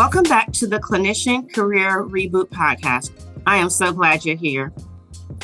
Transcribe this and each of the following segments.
Welcome back to the Clinician Career Reboot Podcast. I am so glad you're here.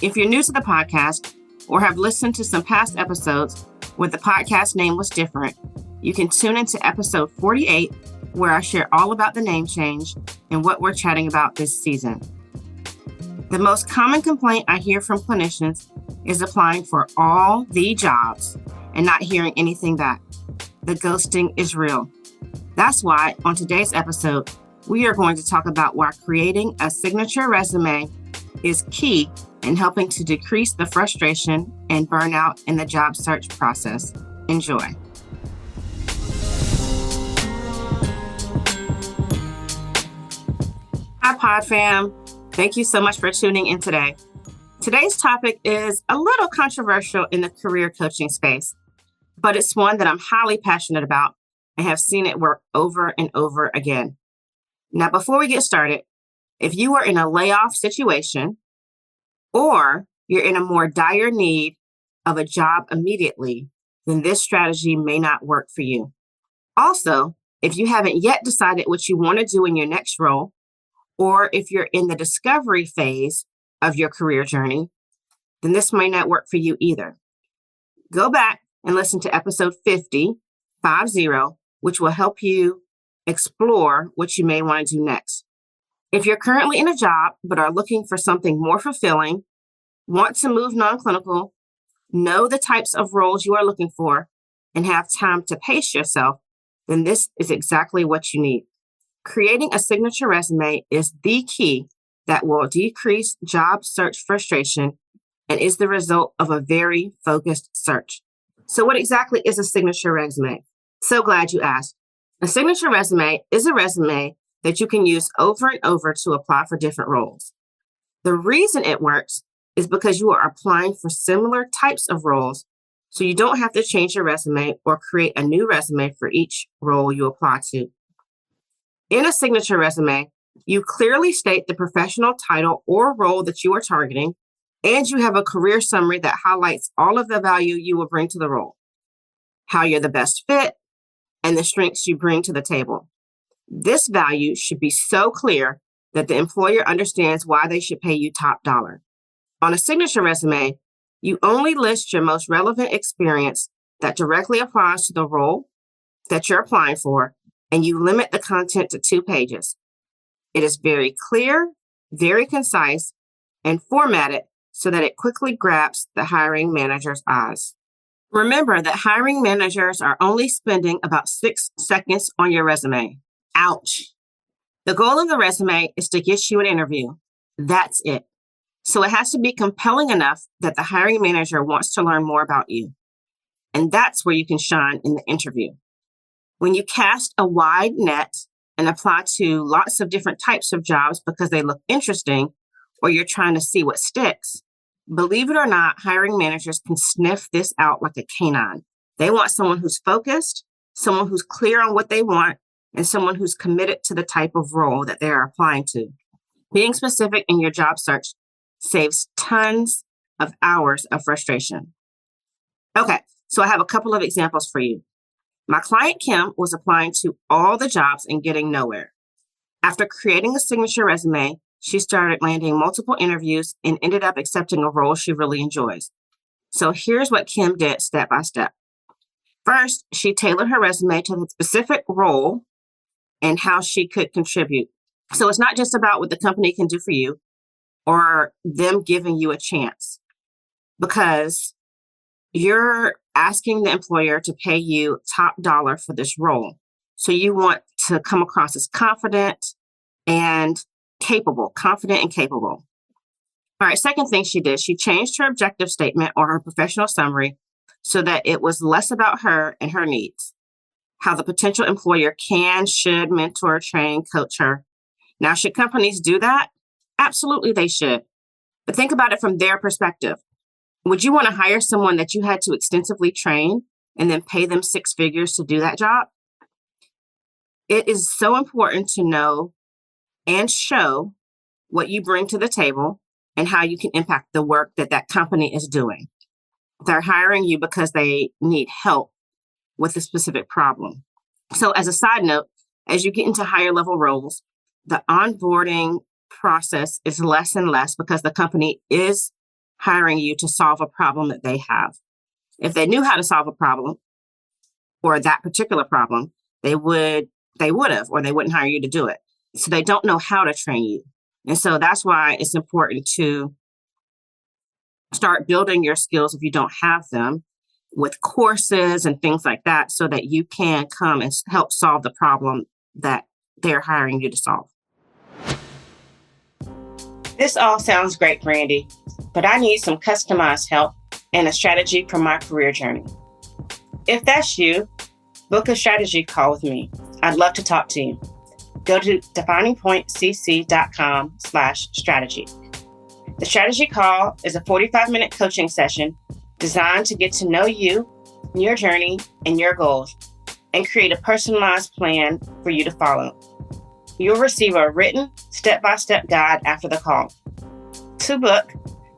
If you're new to the podcast or have listened to some past episodes where the podcast name was different, you can tune into episode 48, where I share all about the name change and what we're chatting about this season. The most common complaint I hear from clinicians is applying for all the jobs and not hearing anything back. The ghosting is real. That's why on today's episode, we are going to talk about why creating a signature resume is key in helping to decrease the frustration and burnout in the job search process. Enjoy. Hi, Pod Fam. Thank you so much for tuning in today. Today's topic is a little controversial in the career coaching space, but it's one that I'm highly passionate about and have seen it work over and over again. Now, before we get started, if you are in a layoff situation or you're in a more dire need of a job immediately, then this strategy may not work for you. Also, if you haven't yet decided what you want to do in your next role, or if you're in the discovery phase of your career journey, then this may not work for you either. Go back and listen to episode 50, which will help you explore what you may want to do next. If you're currently in a job but are looking for something more fulfilling, want to move non-clinical, know the types of roles you are looking for, and have time to pace yourself, then this is exactly what you need. Creating a signature resume is the key that will decrease job search frustration and is the result of a very focused search. So what exactly is a signature resume? So glad you asked. A signature resume is a resume that you can use over and over to apply for different roles. The reason it works is because you are applying for similar types of roles, so you don't have to change your resume or create a new resume for each role you apply to. In a signature resume, you clearly state the professional title or role that you are targeting, and you have a career summary that highlights all of the value you will bring to the role, how you're the best fit, and the strengths you bring to the table. This value should be so clear that the employer understands why they should pay you top dollar. On a signature resume, you only list your most relevant experience that directly applies to the role that you're applying for, and you limit the content to 2 pages. It is very clear, very concise, and formatted so that it quickly grabs the hiring manager's eyes. Remember that hiring managers are only spending about 6 seconds on your resume. Ouch. The goal of the resume is to get you an interview. That's it. So it has to be compelling enough that the hiring manager wants to learn more about you. And that's where you can shine in the interview. When you cast a wide net and apply to lots of different types of jobs because they look interesting, or you're trying to see what sticks, believe it or not, hiring managers can sniff this out like a canine. They want someone who's focused, someone who's clear on what they want, and someone who's committed to the type of role that they're applying to. Being specific in your job search saves tons of hours of frustration. Okay, so I have a couple of examples for you. My client, Kim, was applying to all the jobs and getting nowhere. After creating a signature resume, she started landing multiple interviews and ended up accepting a role she really enjoys. So here's what Kim did step by step. First, she tailored her resume to the specific role and how she could contribute. So it's not just about what the company can do for you or them giving you a chance, because you're asking the employer to pay you top dollar for this role. So you want to come across as confident and capable. All right, second thing she did, she changed her objective statement or her professional summary so that it was less about her and her needs, how the potential employer should mentor, train, coach her. Now, should companies do that? Absolutely, they should. But think about it from their perspective. Would you want to hire someone that you had to extensively train and then pay them 6 figures to do that job? It is so important to know and show what you bring to the table and how you can impact the work that that company is doing. They're hiring you because they need help with a specific problem. So as a side note, As you get into higher level roles, the onboarding process is less and less because the company is hiring you to solve a problem that they have. If they knew how to solve a problem or that particular problem, they would have, or they wouldn't hire you to do it. So they don't know how to train you. And so that's why it's important to start building your skills if you don't have them with courses and things like that so that you can come and help solve the problem that they're hiring you to solve. This all sounds great, Brandy, but I need some customized help and a strategy for my career journey. If that's you, book a strategy call with me. I'd love to talk to you. Go to definingpointcc.com/strategy. The strategy call is a 45-minute coaching session designed to get to know you, your journey, and your goals, and create a personalized plan for you to follow. You'll receive a written step-by-step guide after the call. To book,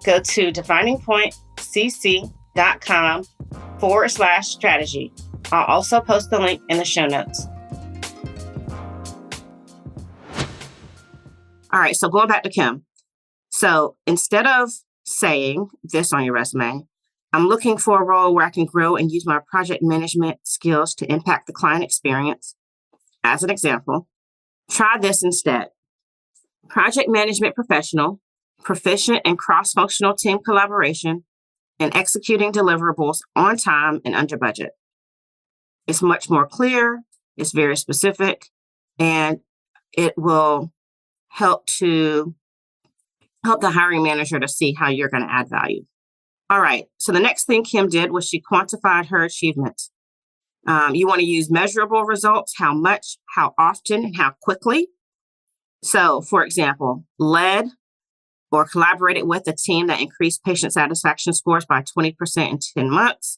go to definingpointcc.com/strategy. I'll also post the link in the show notes. All right, so going back to Kim. So instead of saying this on your resume, I'm looking for a role where I can grow and use my project management skills to impact the client experience. As an example, try this instead. Project management professional, proficient in cross-functional team collaboration, and executing deliverables on time and under budget. It's much more clear, it's very specific, and it will help the hiring manager to see how you're going to add value. All right. So the next thing Kim did was she quantified her achievements. You want to use measurable results, how much, how often, and how quickly. So, for example, led or collaborated with a team that increased patient satisfaction scores by 20% in 10 months.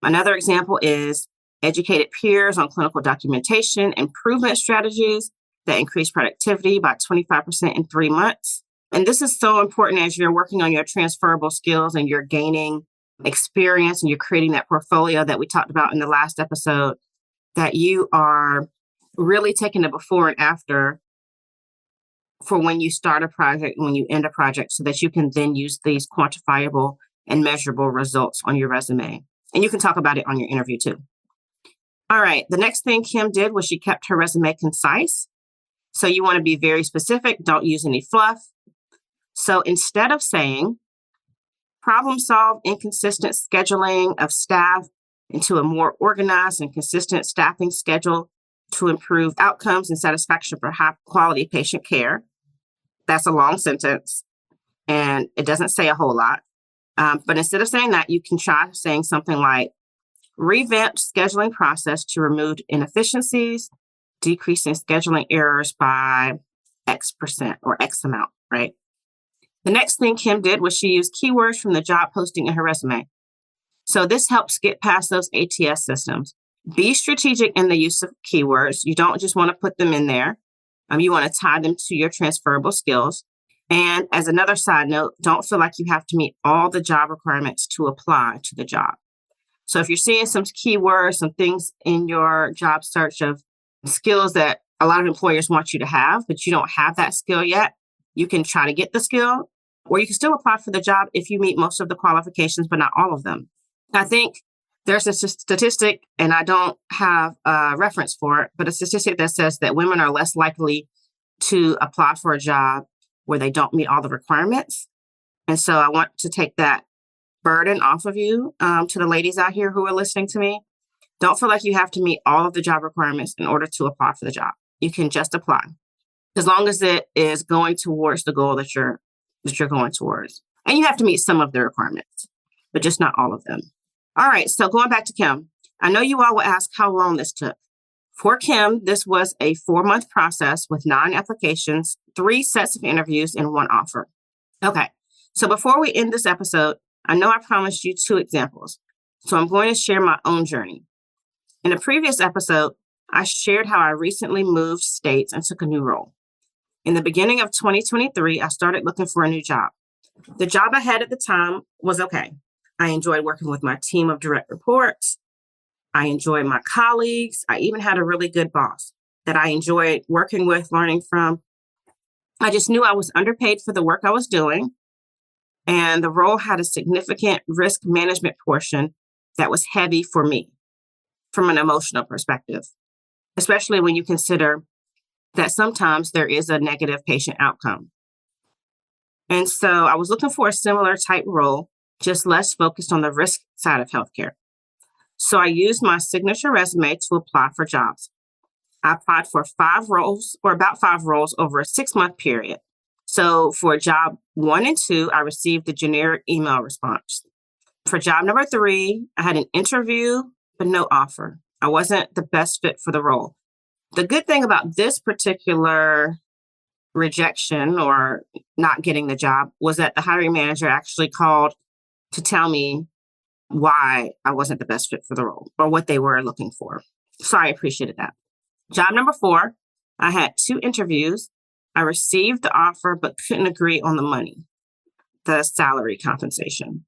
Another example is educated peers on clinical documentation, improvement strategies that increase productivity by 25% in 3 months. And this is so important as you're working on your transferable skills and you're gaining experience and you're creating that portfolio that we talked about in the last episode, that you are really taking the before and after for when you start a project, when you end a project, so that you can then use these quantifiable and measurable results on your resume. And you can talk about it on your interview too. All right. The next thing Kim did was she kept her resume concise. So you want to be very specific. Don't use any fluff. So instead of saying problem solve inconsistent scheduling of staff into a more organized and consistent staffing schedule to improve outcomes and satisfaction for high quality patient care. That's a long sentence and it doesn't say a whole lot. But instead of saying that, you can try saying something like revamped scheduling process to remove inefficiencies, decreasing scheduling errors by X% or X amount, right? The next thing Kim did was she used keywords from the job posting in her resume. So this helps get past those ATS systems. Be strategic in the use of keywords. You don't just want to put them in there. You want to tie them to your transferable skills. And as another side note, don't feel like you have to meet all the job requirements to apply to the job. So if you're seeing some keywords, some things in your job search of skills that a lot of employers want you to have, but you don't have that skill yet, you can try to get the skill, or you can still apply for the job if you meet most of the qualifications, but not all of them. I think there's a statistic, and I don't have a reference for it, but a statistic that says that women are less likely to apply for a job where they don't meet all the requirements. And so I want to take that burden off of you, to the ladies out here who are listening to me. Don't feel like you have to meet all of the job requirements in order to apply for the job. You can just apply as long as it is going towards the goal that you're going towards. And you have to meet some of the requirements, but just not all of them. All right. So going back to Kim, I know you all will ask how long this took. For Kim, this was a 4-month process with 9 applications, 3 sets of interviews, and 1 offer. Okay. So before we end this episode, I know I promised you 2 examples. So I'm going to share my own journey. In a previous episode, I shared how I recently moved states and took a new role. In the beginning of 2023, I started looking for a new job. The job I had at the time was okay. I enjoyed working with my team of direct reports. I enjoyed my colleagues. I even had a really good boss. that I enjoyed working with, learning from. I just knew I was underpaid for the work I was doing, and the role had a significant risk management portion that was heavy for me from an emotional perspective, especially when you consider that sometimes there is a negative patient outcome. And so I was looking for a similar type role, just less focused on the risk side of healthcare. So I used my signature resume to apply for jobs. I applied for about five roles over a 6-month period. So for job 1 and 2, I received a generic email response. For job number 3, I had an interview, but no offer. I wasn't the best fit for the role. The good thing about this particular rejection or not getting the job was that the hiring manager actually called to tell me why I wasn't the best fit for the role or what they were looking for. So I appreciated that. Job number 4, I had 2 interviews. I received the offer, but couldn't agree on the money, the salary compensation.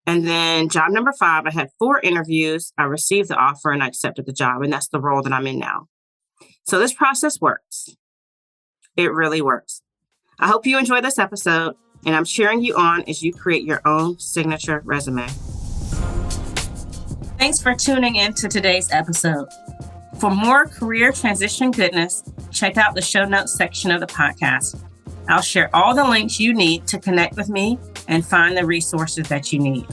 And then job number 5, I had 4 interviews. I received the offer and I accepted the job. And that's the role that I'm in now. So this process works. It really works. I hope you enjoy this episode, and I'm cheering you on as you create your own signature resume. Thanks for tuning in to today's episode. For more career transition goodness, check out the show notes section of the podcast. I'll share all the links you need to connect with me and find the resources that you need.